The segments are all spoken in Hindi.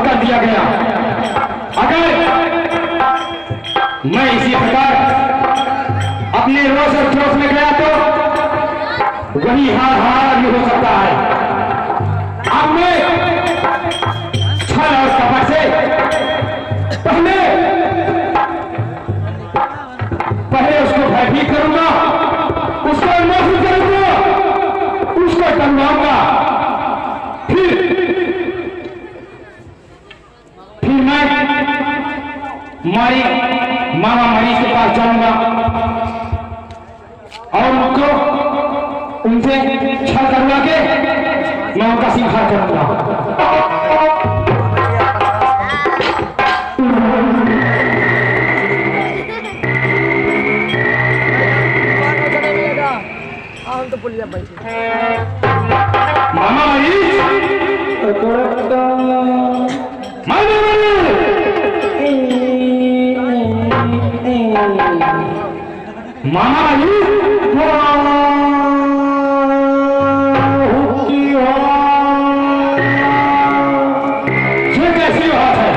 कर दिया गया। अगर मैं इसी प्रकार अपने रोष और क्रोध में गया तो वही हार भी हो सकता है। अब मैं छल और कपट से पहले उसको भयभीत करूंगा, उसको महसूस करूंगा, उसको टंगाऊंगा, फिर मैं मामा मरीज के पास जाऊंगा और उनसे छल करवा के मैं उनका सिंहार करूंगा। मामा मरीज, मामा ये कैसी बात है?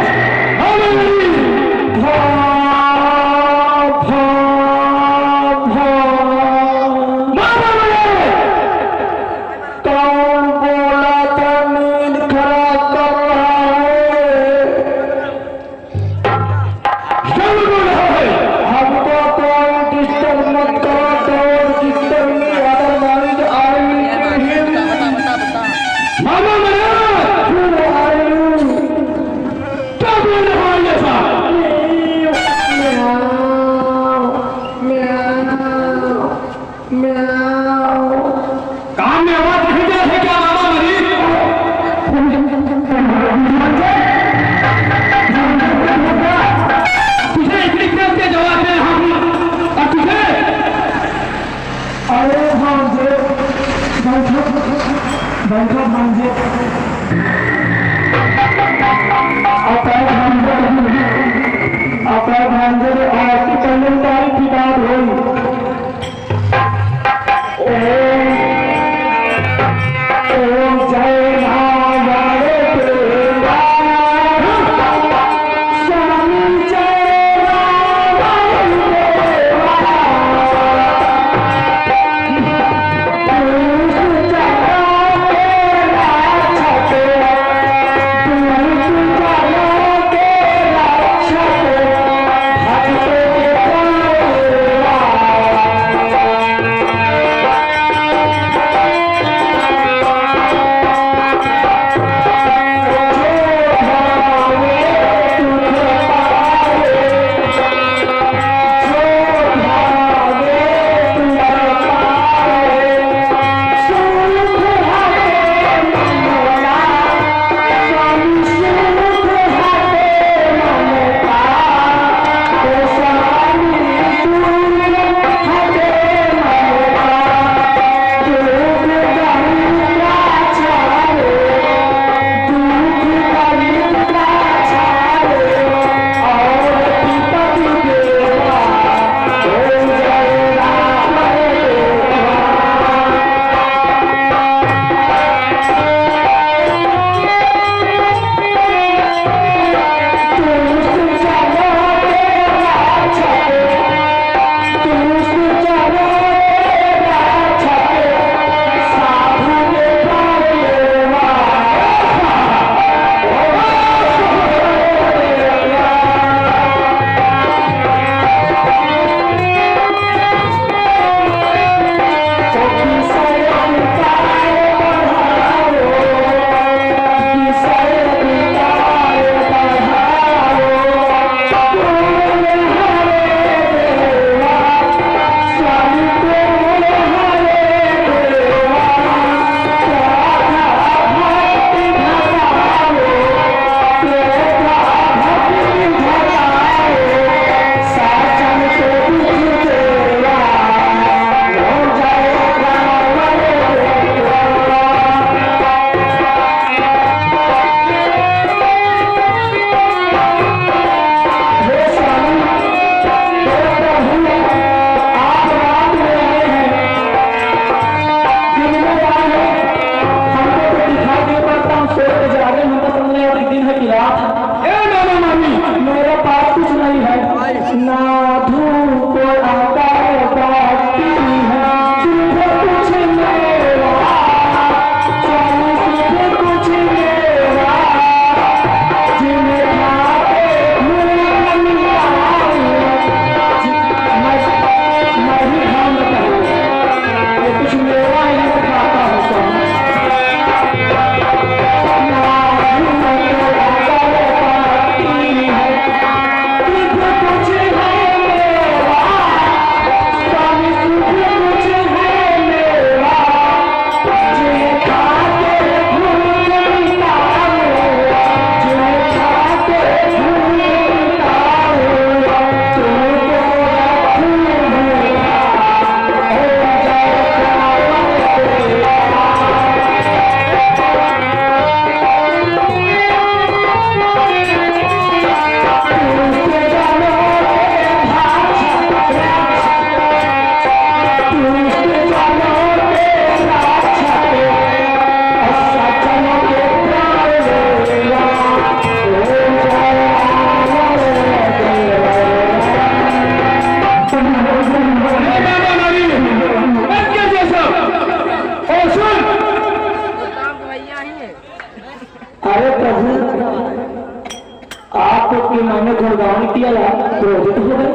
आपके मैंने गुणगान किया यार, क्रोधित हो गए।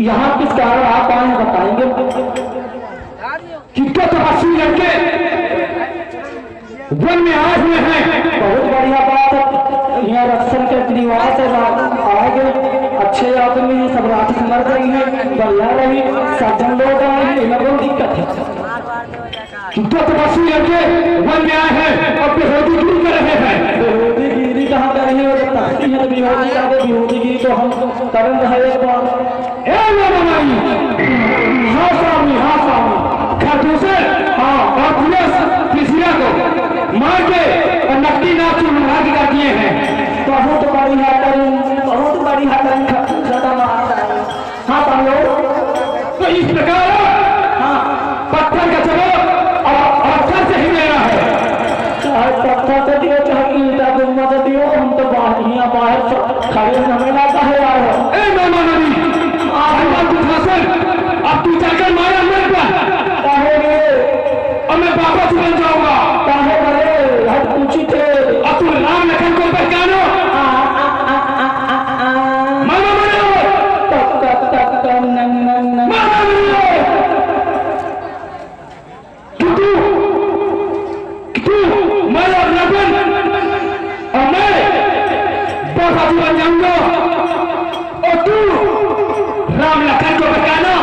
यहाँ किस कारण आप आए हैं बताएंगे? कितना तपस्वी लड़के वन में आए हुए हैं। बहुत बढ़िया बात है, यहाँ रक्षण के निवास है, आएंगे अच्छे आदमी सब रात मर रही है, बढ़िया रही, सज्जन लोग आए हैं, इन्हें कोई दिक्कत है। कितना तपस्वी लड़के वन में आए हैं और बेहोदीगिरी कर रहे हैं। बेहोदीगिरी कहाँ कर रही है? ताकती है बेहोदीगिरी तो हम करन रहे एक बार। ए माई, हाँ स्वामी, हाँ स्वामी, खरदूषण हाँ और पुलिसिया को मार के और नकली नाच उड़ा कर दिए हैं। बहुत बड़ी हटन, बहुत बड़ी हटन ज्यादा मारता है। हाँ पालो, तो इस प्रकार हाँ पत्थर का जवाब और पत्थर से ही लेना है। चाहे पत्थर से दियो चाहे ईटा गुम्मा से दियो, हम तो यहाँ बाहर खड़े हमें लाता है यार। ए मामा नबी, अब तू चलकर मारा मेरे पर और मैं वापस बन जाऊंगा। काहे बड़े हट पूछी थे, अब तू राम लखन को पहचानो। मामा बनो, मामा बनो। तू मैं और लखन और मैं वापस बन जाऊंगा और तू राम लखन को बचाना,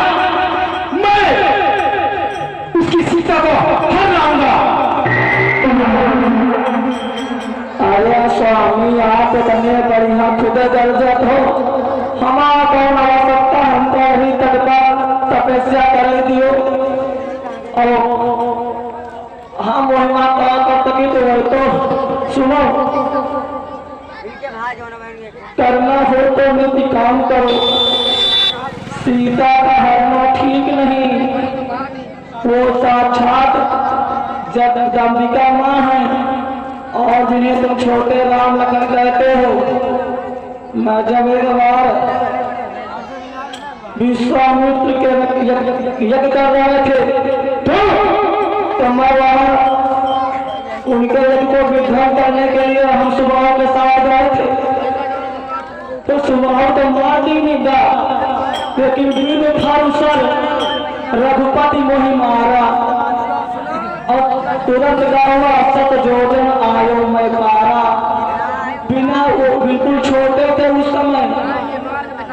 मैं उसकी सीता को हर लाऊंगा। अरे स्वामी आप इतने बढ़िया खुद दर्जत हो, हमारा कौन आवश्यकता, हम तो अभी तक का तपस्या कर दियो और हम वही माता कर सके तो वही तो सुनो, करना हो तो नीति काम करो। सीता का हरना ठीक नहीं, वो साक्षात जगदम्बिका माँ है और जिन्हें तुम छोटे राम लखन कहते हो। मैं जब एक बार विश्वामित्र के यज्ञ कर रहे थे तो मैं वहां उनके यज्ञ को विध्वंस करने के लिए हम सुबह के साथ गए थे। तो सुबह तो मार दी नहीं गा, लेकिन वीर था उसर रघुपति मोहि मारा और तुरंत गावा सत जोजन आयो मैं पारा। बिना वो बिल्कुल छोटे थे उस समय,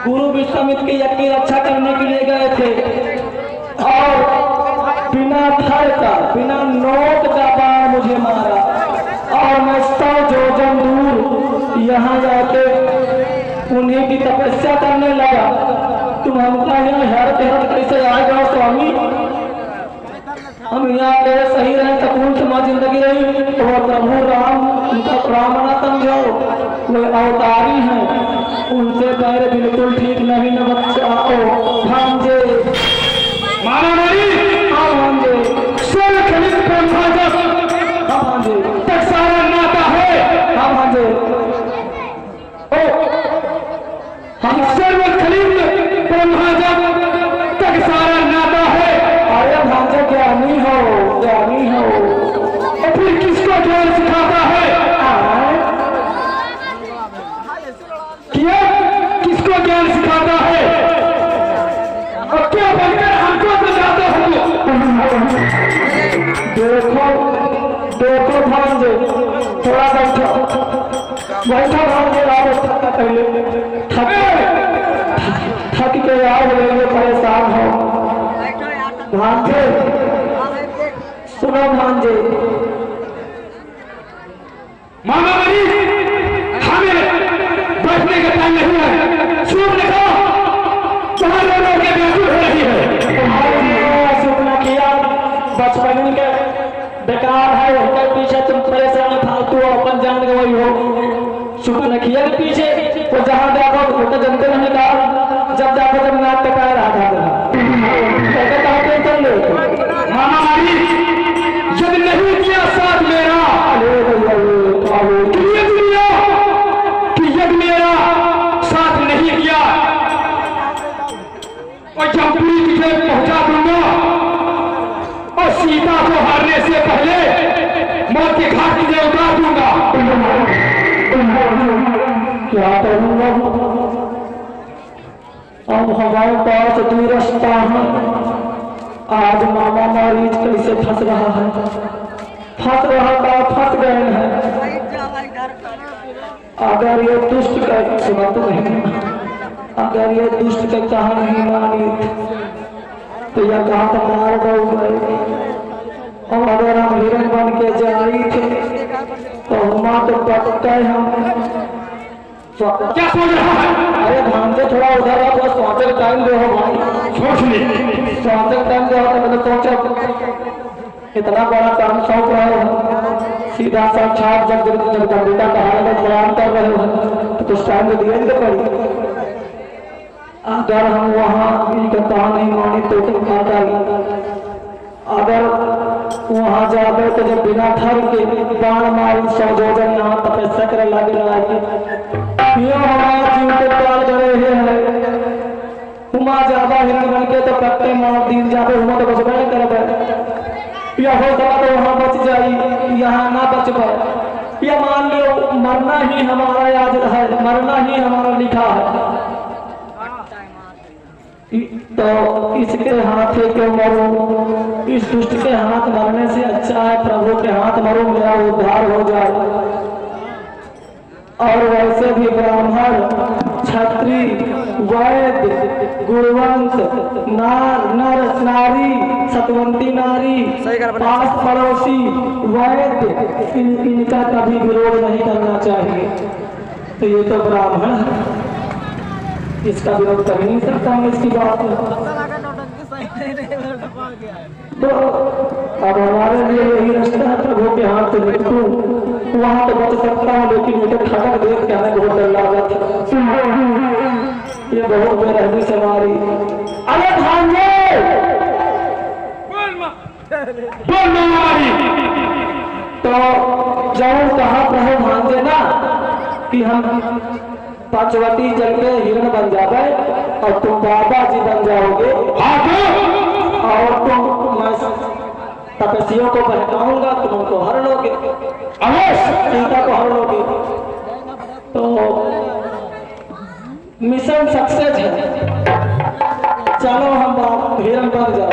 गुरु विश्वामित्र के यज्ञ की रक्षा करने के लिए गए थे और बिना थर का बिना नोक का बाण मुझे मारा और मैं 100 जोजन दूर यहाँ जाके उन्हीं की तपस्या करने लगा। तुम हमका यहाँ हर कैसे आएगा स्वामी? हम यहाँ के सही रहे सकून समाज जिंदगी रही तो प्रभु राम उनका प्राण न समझो, वो अवतारी हैं, उनसे पैर बिल्कुल ठीक नहीं न बच्चा। भांजे माना नहीं, हाँ भांजे, सोल खलित ब्रह्माजब, हाँ भांजे, तक सारा नाता है। हाँ भांजे, हम सर्व खलित ब्रह्माजब तक सारा नाता है। अरे भांजे ज्ञानी हो, ज्ञानी हो, और फिर किसको ज्ञान सिखाता है? क्या किसको ज्ञान सिखाता है और क्या बनकर हमको बचाता हो? देखो देखो भांजे, थोड़ा बैठो बैठो भांजे, आओ पहले थक के आओ, लेंगे परेशान हो। भांजे सुनो भांजे, मामा मरी, हमें बैठने का टाइम नहीं है। सूप लिखो, जहाँ लोगों के बेचूर हो रही है। सूप न किया, बचपन के बेकार है, उनके पीछे तुम परेशान फालतू अपन जान गई हो। सूप न किया के पीछे वो जहाँ देखो वो तो जनते नहीं कहा, जब देखो जब नाक टका रहा था मामा मरी, यदि नहीं किया साथ मेरा, कि यदि मेरा साथ नहीं किया और जमपुरी तुझे पहुंचा दूंगा और सीता को हारने से पहले मौत के घाट तुझे उतार दूंगा। हमारे पास दो रास्ता है। आज मामा मारीच कैसे फंस रहा है, फंस रहा था, फंस गए हैं। अगर ये दुष्ट का सुना तो नहीं, अगर ये दुष्ट का कहा नहीं मानी तो यह कहा तो मार गए। और अगर हम हिरण बन के जाई थे तो हम तो पक्का हम क्या सोच रहा है? अरे भांजे थोड़ा उधर आओ, बस सोचे टाइम दे हो भाई, सोच ले। सोचे टाइम दे हो तो मैंने सोचा इतना बड़ा काम सौंप रहे हो, सीधा साक्षात जब जगदम्बिका कहा प्रणाम कर रहे हो तो कुछ टाइम तो दिए नहीं पड़ी। अगर हम वहाँ कहा नहीं मानी तो तुम खा जाएगी। अगर वहाँ जावे तो जब बिना ठर के बाण मारी सौजोजन यहाँ तपस्या करे लगे ये हमारा जीव के पाल करे है। हुमा ज्यादा हिरण बन के तो कट्टे मार दिन जावे, हुमा तो बचबे नहीं करे। या हो सका तो वहाँ बच जाई, यहाँ ना बच पाए। या मान लो मरना ही हमारा याद है, मरना ही हमारा लिखा है, तो इसके हाथ क्यों मरो? इस दुष्ट के हाथ मरने से अच्छा है प्रभु के हाथ मरो, मेरा उद्धार हो जाए। और वैसे भी ब्राह्मण, क्षत्रिय, वैद्य, गुणवंत, नर नारी, सतवंती नारी, पास पड़ोसी, वैद्य, इनका कभी विरोध नहीं करना चाहिए। तो ये तो ब्राह्मण है, इसका विरोध कर नहीं सकता मैं इसकी बात में। तो अब हमारे लिए यही रास्ता है प्रभु के हाथ से निकलूं, वहां तो बच सकता हूँ, लेकिन मुझे खड़क देख के हमें बहुत डर लगा था। ये बहुत बेरहमी से मारी। अरे भांजे बोल मारी तो जाऊं कहा प्रभु भांजे ना कि हम पंचवटी जल के हिरण बन जावे और तुम बाबा जी बन जाओगे। और तुम मैं तपस्वियों को बहकाऊंगा, तुम उनको हर लोगे, सीता को हर लोगे। तो मिशन सक्सेस है, चलो हम हिरण बन जाओ।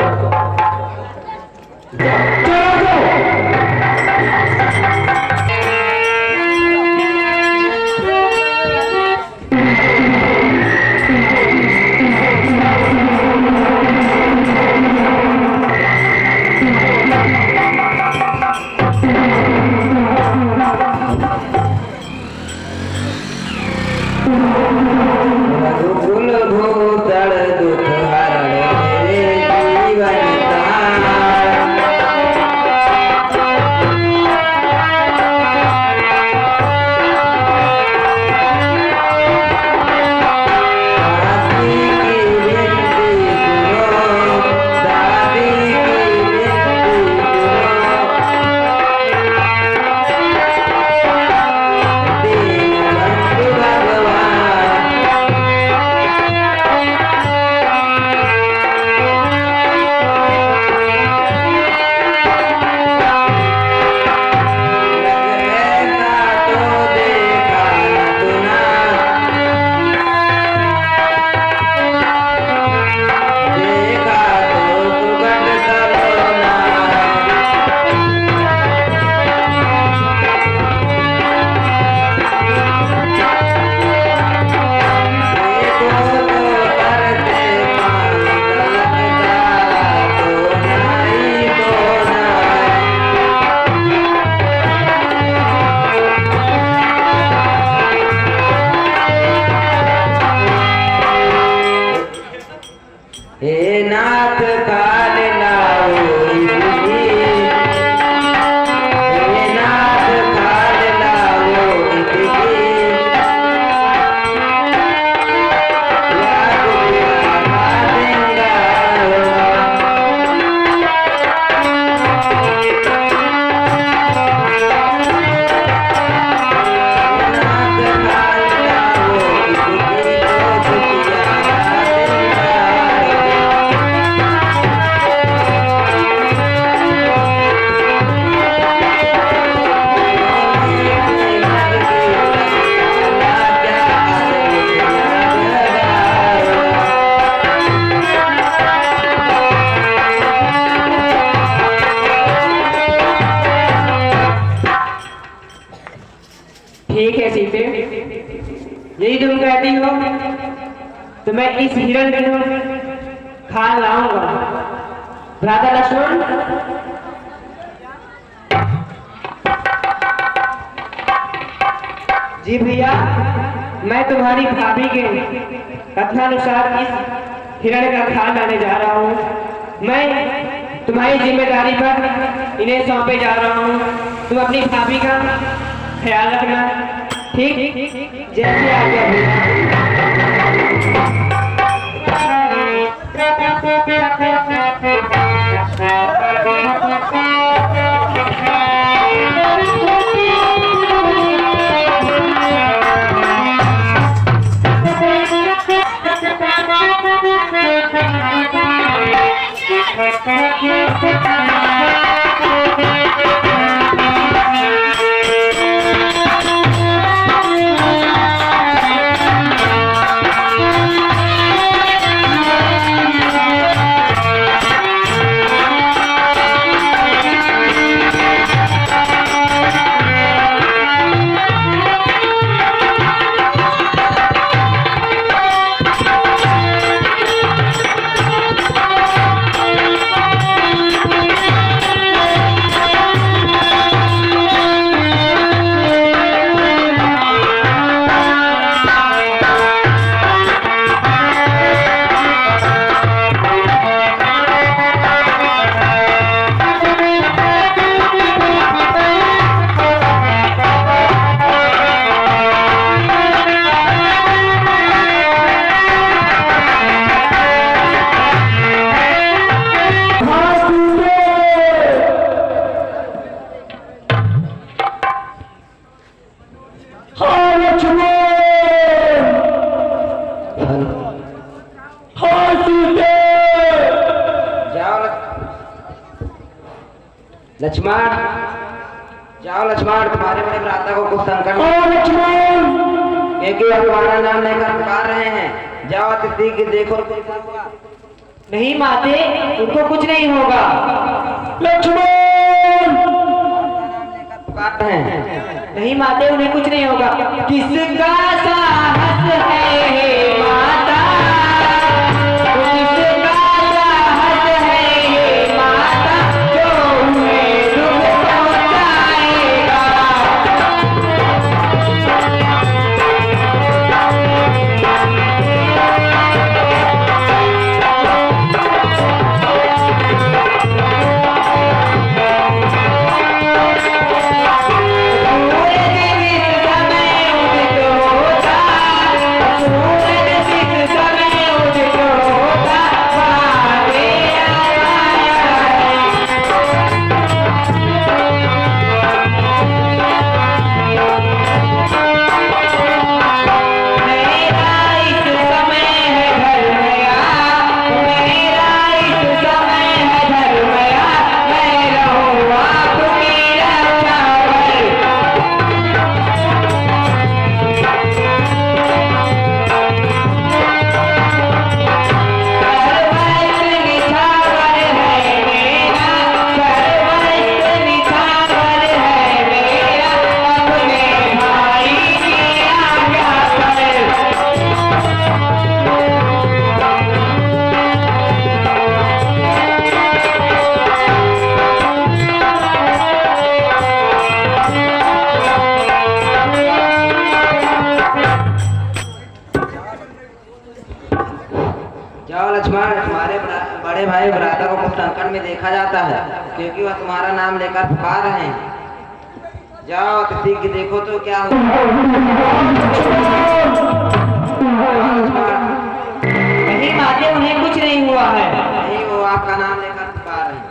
ठीक है सीते, यही तुम कहती हो तो मैं इस हिरण को खा लाऊंगा। भ्राता लक्ष्मण, जी भैया, मैं तुम्हारी भाभी के कथनानुसार इस हिरण का खाल लाने जा रहा हूँ। मैं तुम्हारी जिम्मेदारी पर इन्हें सौंपे जा रहा हूँ। तुम अपनी भाभी का ख्याल रखना, ठीक? जैसे आज्ञा लक्ष्मण, जाओ लक्ष्मण, तुम्हारे बड़े भ्राता को कुछ संकट क्योंकि अब तुम्हारा नाम लेकर पुकार रहे हैं। जाओ अतिथि की देखो। नहीं माते, उनको कुछ नहीं होगा। लक्ष्मण पुकार रहे हैं। नहीं माते, उन्हें कुछ नहीं होगा। किसका साहस है माता, किसका साहस है माता, जो उन्हें दुख पहुंचाएगा। बड़े भाई भ्राता को कुछ संकट में देखा जाता है, क्योंकि वह तुम्हारा नाम लेकर पुकार रहे हैं। जाओ अतिथि की देखो तो क्या हो। नहीं माते, उन्हें कुछ नहीं हुआ है। नहीं, वो आपका नाम लेकर पुकार रहे हैं।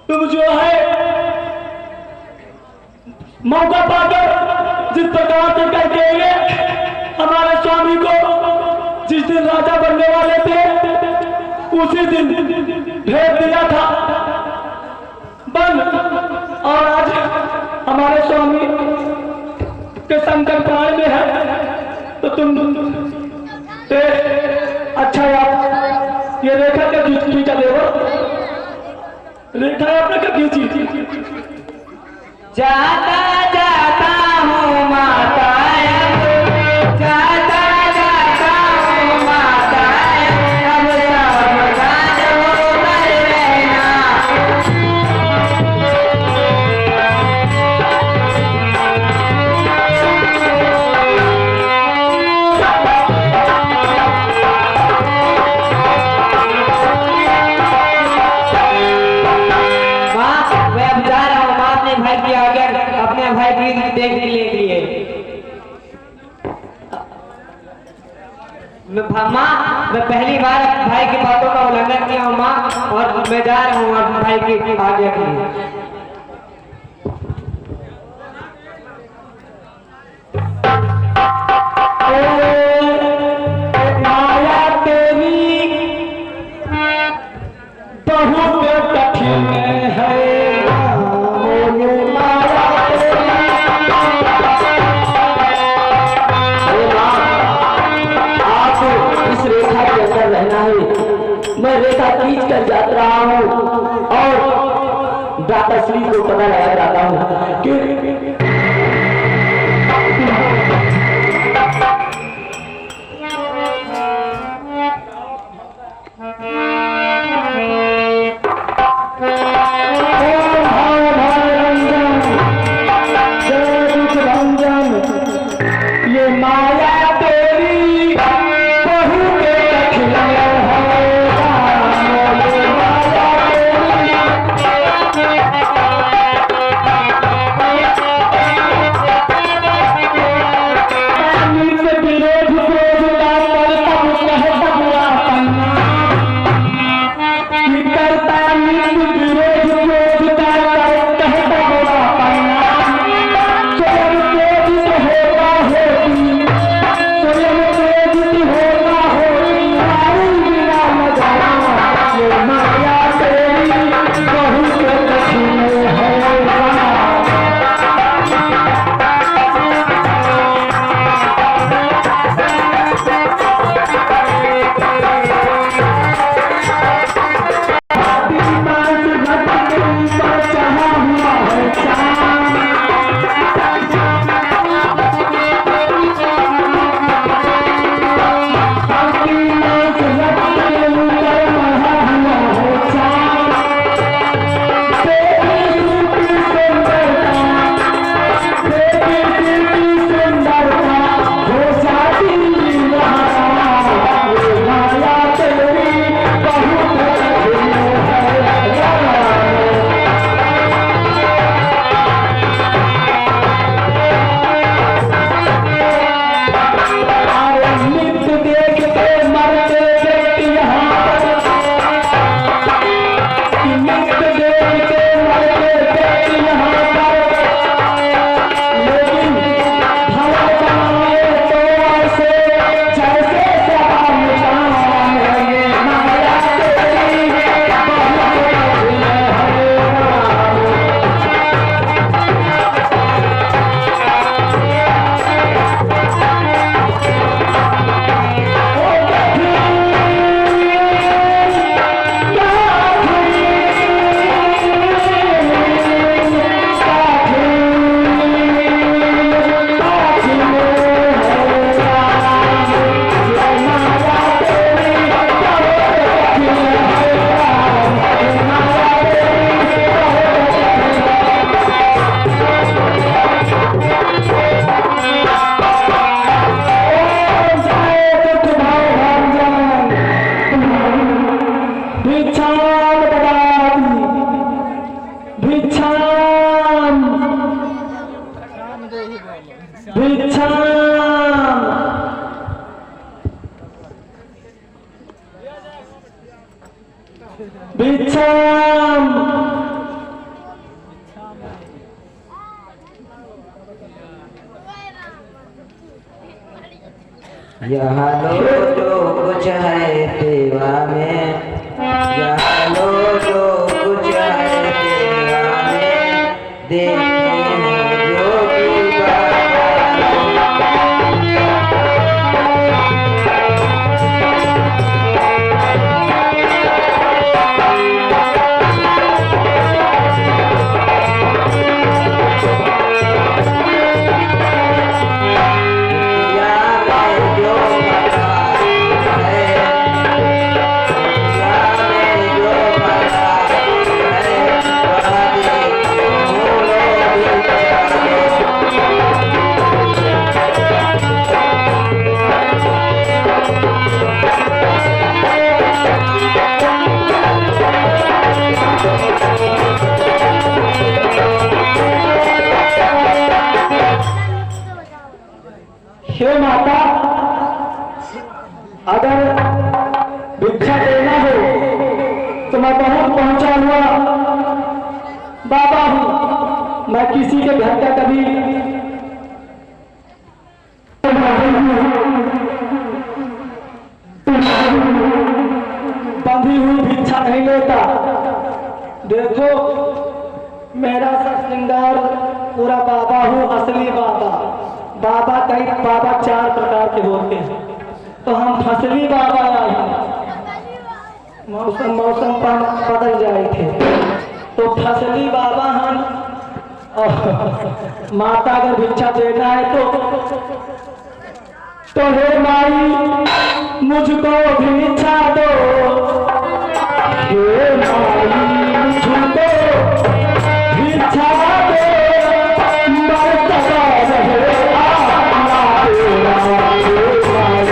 तुम जो है मौका पाकर जिस प्रकार से कह देंगे हमारे स्वामी को जिस दिन राजा बनने वाले थे उसी दिन भेज दिया था बन और संकट प्राण में है तो तुम अच्छा यार ये रेखा क्या खींचा देवो रेखा आपने क्या खींची जाता जाता हूँ माता जाता जाता हूँ माता अब सावधान होकर रहना भाई की आ गया अपने भाई की देख के लिए माँ मैं पहली बार भाई की बातों का उल्लंघन किया हूँ माँ और मैं जा रहा हूँ अपने भाई की आज्ञा के लिए मैं रेखा खींच कर जाता रहा हूँ और दाता श्री को पता लगा जाता हूँ कि ये माया तेरी बहू के खिलाया भिक्षाम यहाँ लो जो कुछ है सेवा में, यहाँ लो जो कुछ है सेवा में, देखते हैं जो की बात हे माता, अगर भिक्षा देना हो तो मैं बहुत पहुंचा हुआ बाबा हूं। मैं किसी के घर का कभी बंधी हुई भिक्षा नहीं लेता। देखो मेरा सब श्रृंगार पूरा बाबा हूँ, असली बाबा। बाबा कई बाबा 4 प्रकार के होते हैं, तो हम फसली बाबा आए हैं। मौसम पर बदल जाए थे तो फसली बाबा हम। और माता अगर भिक्षा देना है तो हे माई मुझको भिक्षा दो, हे माई मुझको भिक्षा दो, मर्तबा रहे आपका तेरा, हे माई।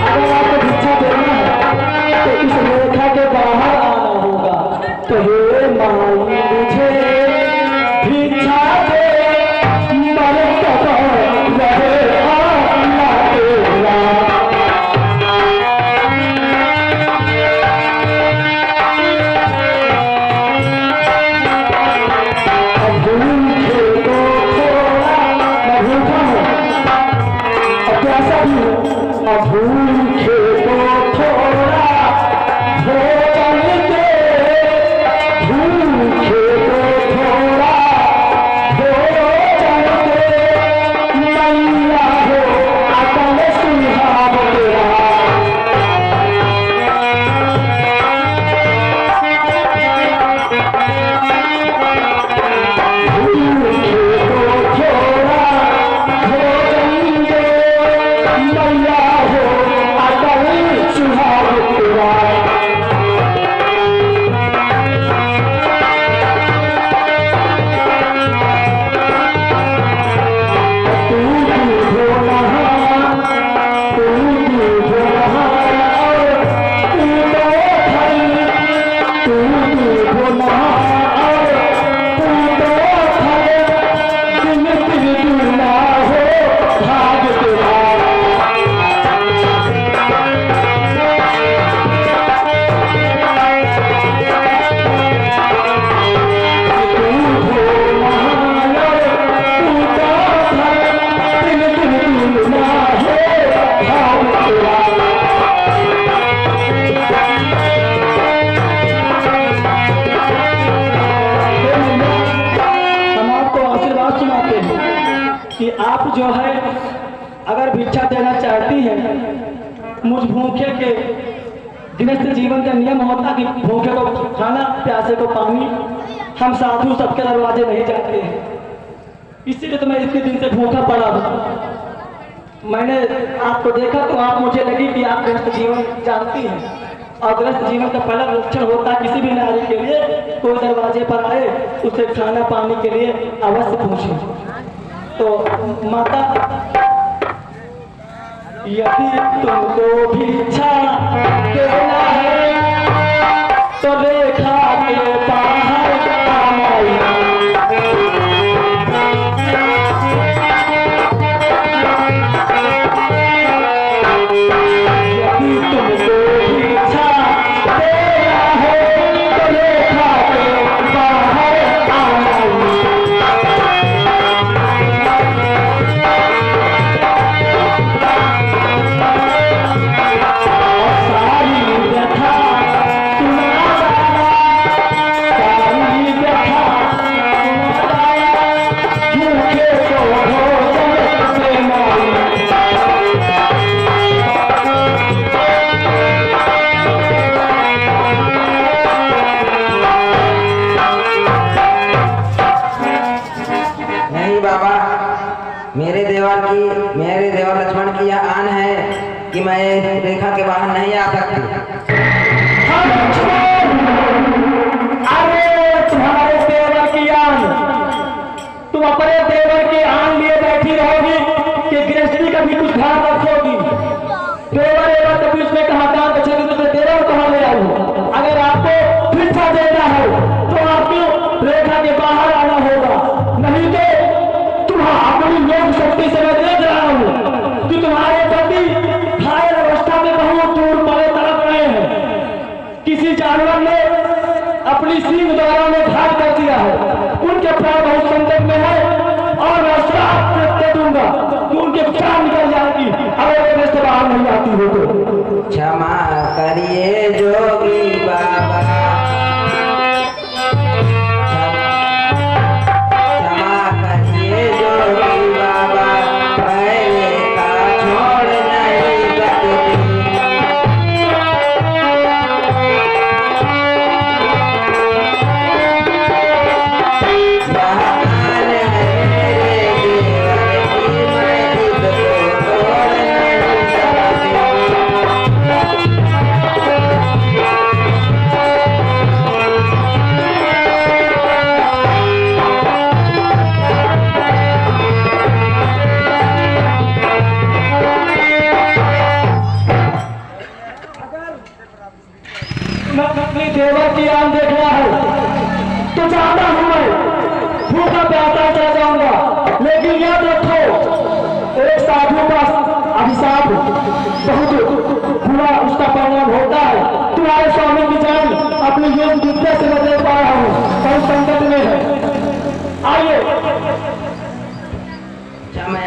अगर आपको भिक्षा देना है तो इस रेखा के बाहर आना होगा। तो हे माई मुझे भिक्षा दे, मर्तबा रहे आपका तेरा। अब भूखे को थोड़ा, मैं भूखा हूँ और प्यासा भी हूँ। अब भूखे को थोड़ा भोजन दे, भूखे को थोड़ा भोजन दे, मैया हो अकल सुहाग तेरा। भूखे को थोड़ा भोजन दे, मैया हो अकल सुहाग तेरा। तू हो नहा, तू हो नहा, तू तो थल, तू हो नहा, तू तो थल, दिन दिन दूना हो भाग तेरा। तू हो नहा, तू तो थल, दिन दिन दूना हो भाग तेरा। हम आपको आशीर्वाद सुनाते हैं कि आप जो है अगर भिक्षा देना चाहती हैं, मुझ भूखे के गृहस्थ जीवन का नियम होता कि भूखे को खाना, प्यासे को पानी। हम साधु सबके दरवाजे नहीं जाते हैं, इसीलिए तो मैं इतने दिन से भूखा पड़ा हूँ। मैंने आपको देखा तो आप मुझे लगी कि आप गृहस्थ जीवन जानती हैं, और गृहस्थ जीवन का पहला लक्षण होता है किसी भी नारी के लिए, कोई दरवाजे पर आए उसे खाना पानी के लिए अवश्य पूछे। तो माता, यदि तुमको भिक्षा देना है तो रेखा के बाहर आना। यदि तुमको भिक्षा देना है तो रेखा के बाहर आना। अपनी सिंह द्वारा ने घात कर दिया है। उनके प्राण बहुत संकट में है और मैं श्राप दे दूंगा कि उनके प्राण निकल जाएगी अगर वो से बाहर नहीं आती हो तो। क्षमा करिए जोगी बाबा, क्षमा करिए जोगी बाबा, पहले का छोड़ नहीं सकती। बहान है मेरे जीवन की, मैं इसको तोड़ नहीं सकती। मैं अपनी देवर की आन देखना है तो चाहता हूं मैं भूखा प्यासा चला जाऊंगा, लेकिन याद रखो एक साधु का अभिशाप बहुत बुरा उसका परिणाम होता है। तुम्हारे स्वामी की जान अपने योग विद्या से मैं देख पा रहा हूँ, बहुत संकट में है। आइए क्षमा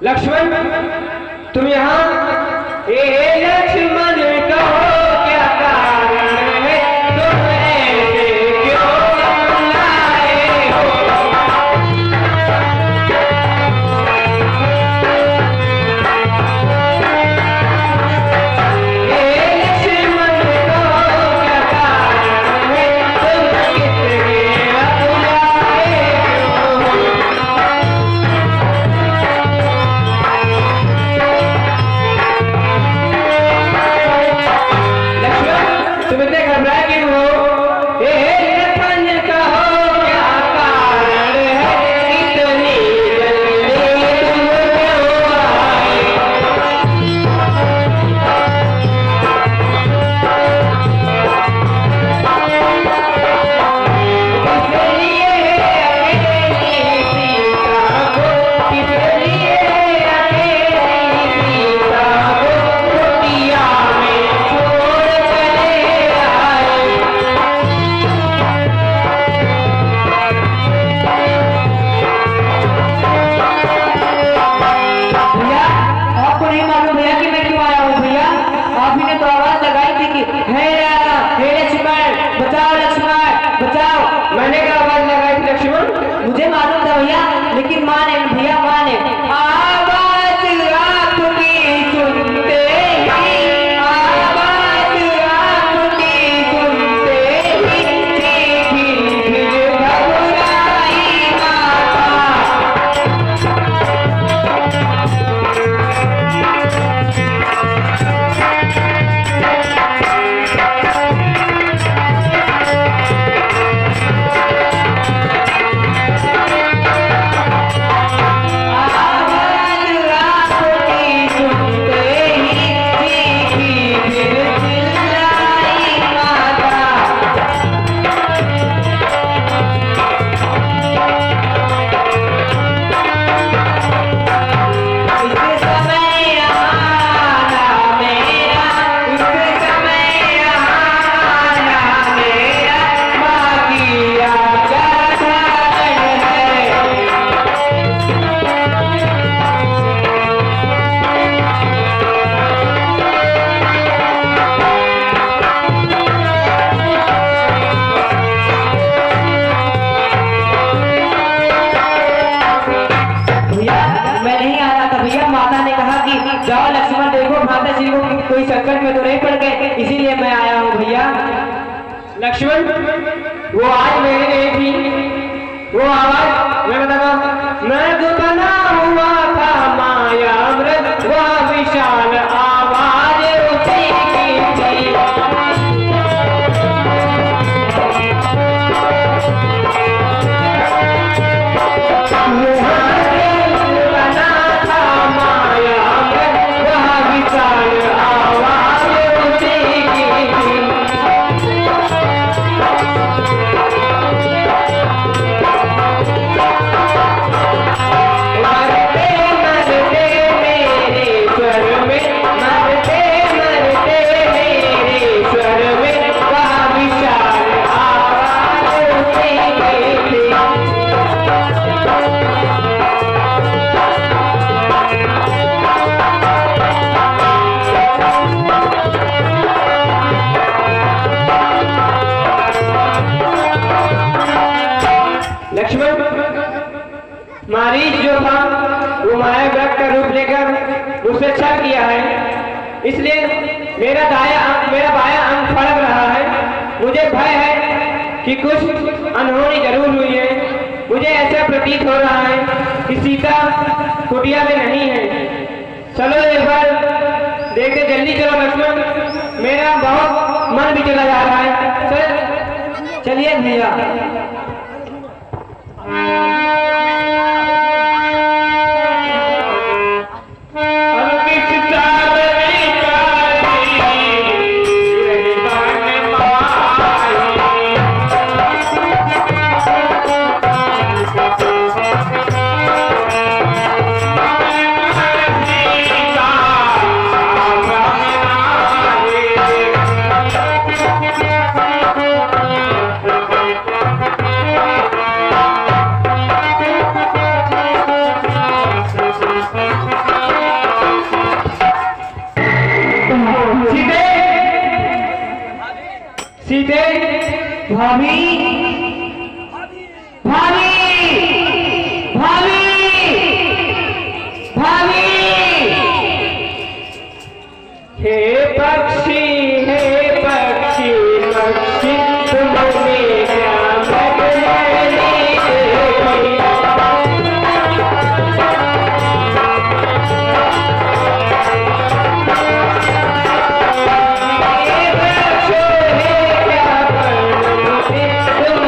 लक्ष्मण, तुम यहाँ? लक्ष्मण कहो क्या कारण है, तुम ऐसे क्यों लाए हो? लक्ष्मण कहो क्या कारण है, तुम किसके लाए हो? जाओ लक्ष्मण, देखो भ्राता जी को कोई संकट में तो नहीं पड़ गए, इसीलिए मैं आया हूँ भैया। लक्ष्मण, वो आज मेरे लिए थी, वो आवाज मैं बताऊँ, मृग बना हुआ था माया मृग, वह विशाल आवाज उसी की थी। बना था माया मृग, वह विशाल आवाज उसी की थी। मरते मरते मेरे स्वर में, मरते मरते मेरे स्वर में, वह विशाल आवाज उसी की थी। लक्ष्मण, मारीच जो था वो माया व्रत का रूप लेकर मुझसे छल किया है, इसलिए मेरा बायां अंग फड़क रहा है। मुझे भय है कि कुछ अनहोनी जरूर हुई है। मुझे ऐसा प्रतीत हो रहा है कि सीता कुटिया में नहीं है। चलो एक बार देखते, जल्दी चलो लक्ष्मण, मेरा बहुत मन भी चला जा रहा है। चलिए भैया। सीते, भाभी, भाभी, भाभी, भाभी। हे पक्षी, हे पक्षी, पक्षी तुमने क्या बदली देखी। तुम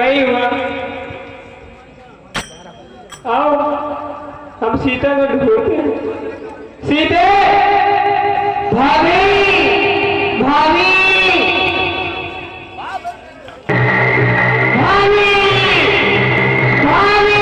नहीं हुआ। आओ हम सीता को ढूंढते हैं। सीते, भाभी, भाभी, भाभी, भाभी।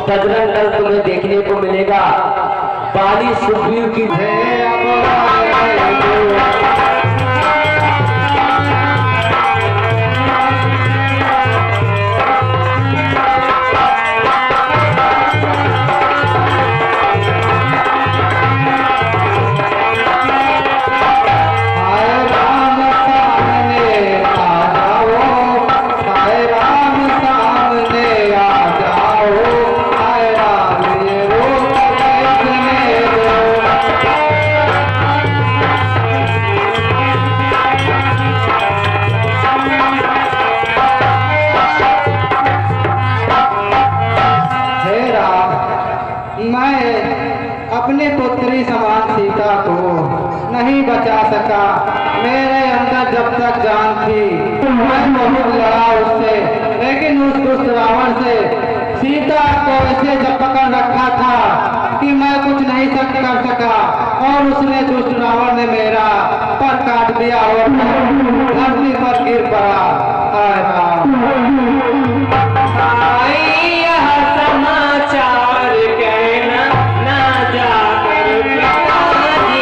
तदरंग कल तुम्हें देखने को मिलेगा। बाली सुखवीर की अपनी पुत्री समान सीता को नहीं बचा सका। मेरे अंदर जब तक जान थी मैं बहुत लड़ा उससे, लेकिन उस दुष्ट रावण से सीता को ऐसे जब पकड़ रखा था कि मैं कुछ नहीं कर सका, और उसने दुष्ट रावण ने मेरा पर काट दिया और धरती पर गिर पड़ा। हाय राम। यह समाचार कहना ना जाकर पिताजी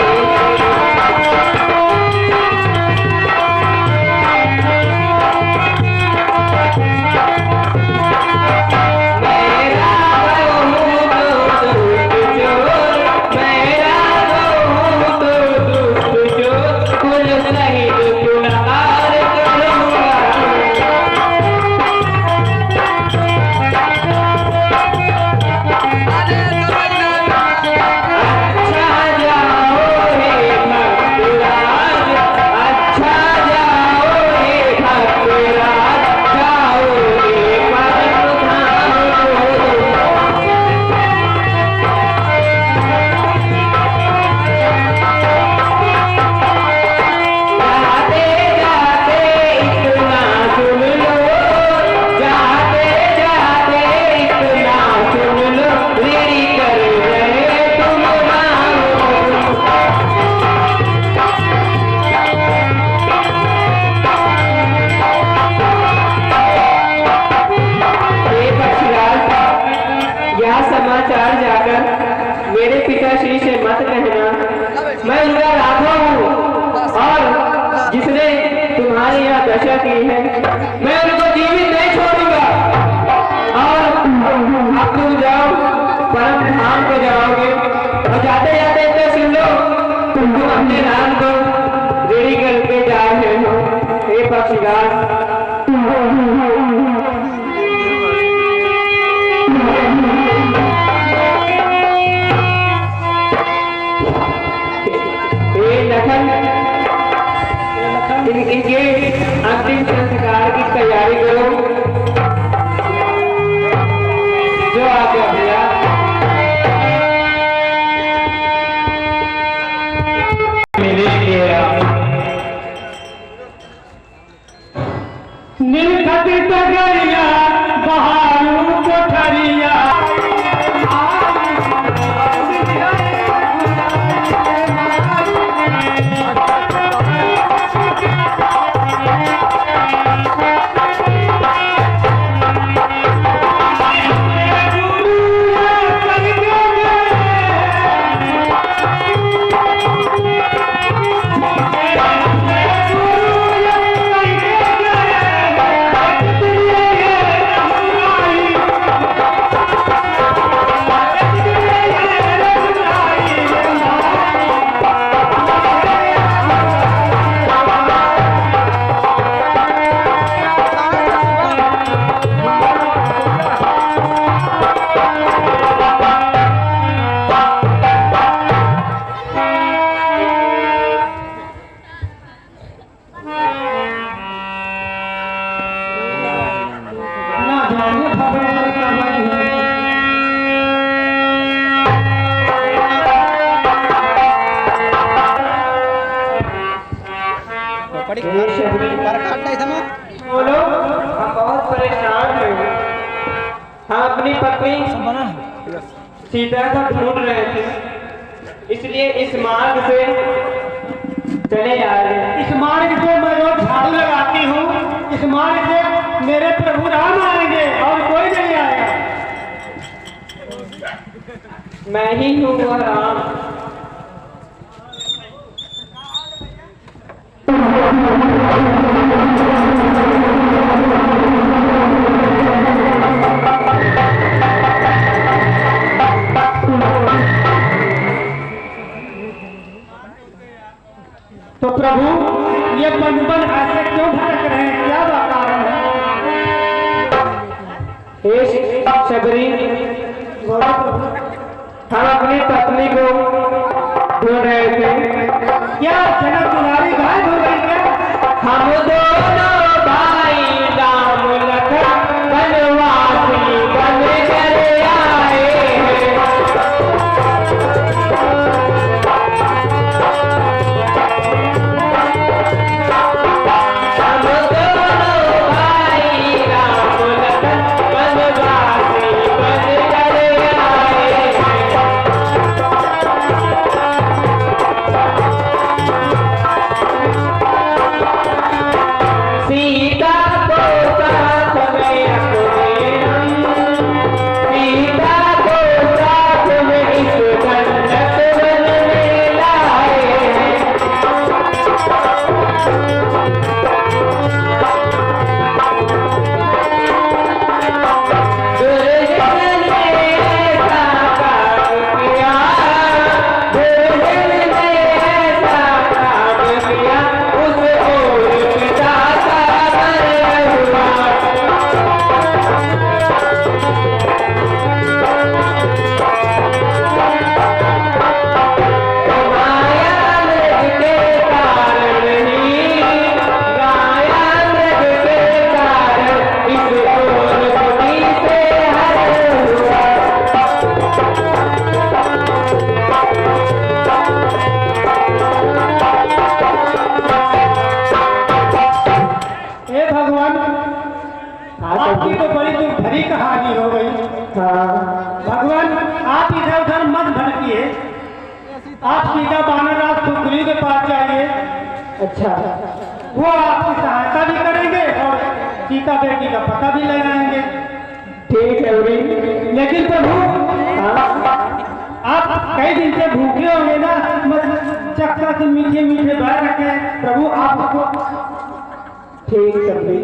समाचार जाकर मेरे पिताश्री से मत कहना, मैं उनका राघव हूँ और जिसने तुम्हारी यह दशा की है मैं उनको जीवित नहीं छोड़ूंगा। और अब तुम जाओ, परम धाम को जाओगे और जाते जाते तो सुन लो, तुम अपने राम को रेडी करके जा रहे हो। हे पक्षीराज, इनके अंतिम संस्कार की तैयारी करो। जो आगे भैया नीलखत टगरिया बहारू कोठरिया बोलो, हम बहुत परेशान हैं। हम अपनी पत्नी सीता को ढूंढ रहे थे, इसलिए इस मार्ग से चले आ रहे हैं। इस मार्ग से मैं रोज झाड़ू लगाती हूँ, इस मार्ग से मेरे प्रभु राम आएंगे और कोई नहीं आएगा। मैं ही हूँ वह राम। तो प्रभु ये बंधन ऐसे क्यों भटक रहे हैं, क्या कारण है? हे शबरी, हम अपनी पत्नी को ढूंढ रहे थे। क्या जनक तुम्हारी गाय हो गई क्या? हम दोनों भाई राम लखन वनवासी बन कर आए हैं। जाइए, आप सीधा बानरराज सुग्रीव के पास जाइए। अच्छा वो आपकी सहायता भी करेंगे और सीता बेटी का पता भी लगाएंगे। ठीक है उरी। लेकिन प्रभु आप कई दिन से भूखे होंगे ना, मतलब चक्का से मीठे मीठे बह रखे हैं। प्रभु आपको ठीक सबरी।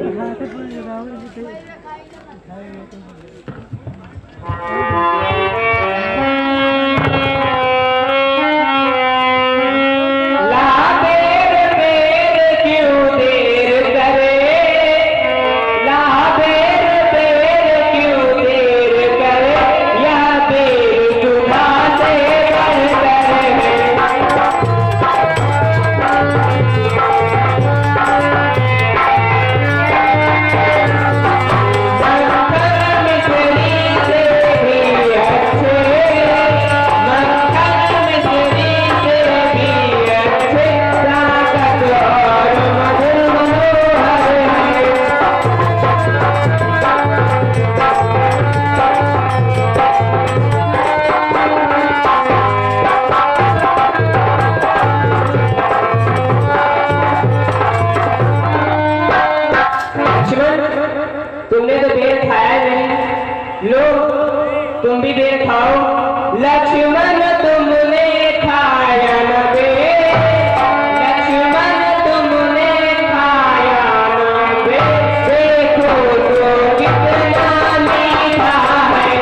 तुमने तो बेर खाया नहीं, लो तुम भी बेर खाओ। लक्ष्मण तुमने खाया न बेर, लक्ष्मण तुमने खाया न बेर, देखो तो कितना मीठा है।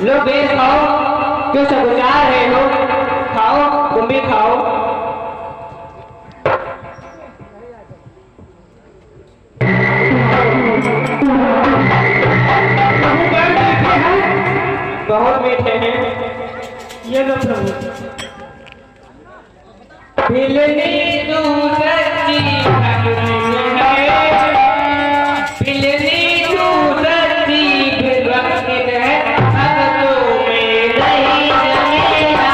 लो बेर खाओ, क्यों सकुचार है लो, खाओ तुम भी खाओ। बहुत मीठे हैं ये लो प्रभु। पिलनी तू सच्ची भगवन है, पिलनी तू सच्ची भगवन है, भक्तों में नहीं जमेला।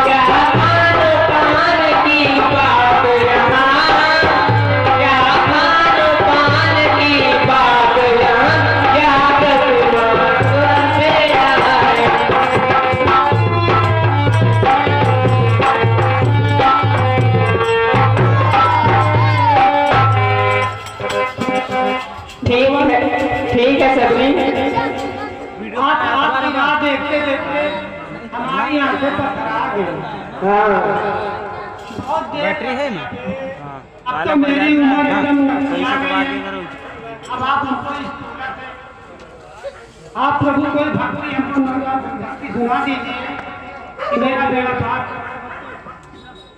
क्या खान पान की बात यहाँ, क्या खान पान की बात यहाँ, क्या कसूर बेटा है। ठीक है सबरी। आज आपकी राह देखते देखते हमारी आंखें पकड़ा गई। हाँ बहुत देर बैटरी है ना? अब तो मेरी उम्र एकदम सही से बात है। करो। अब आप हमको इस सूरत में आप प्रभु कोई भक्ति हमको भक्ति सुना दीजिए कि मेरा बेड़ा पार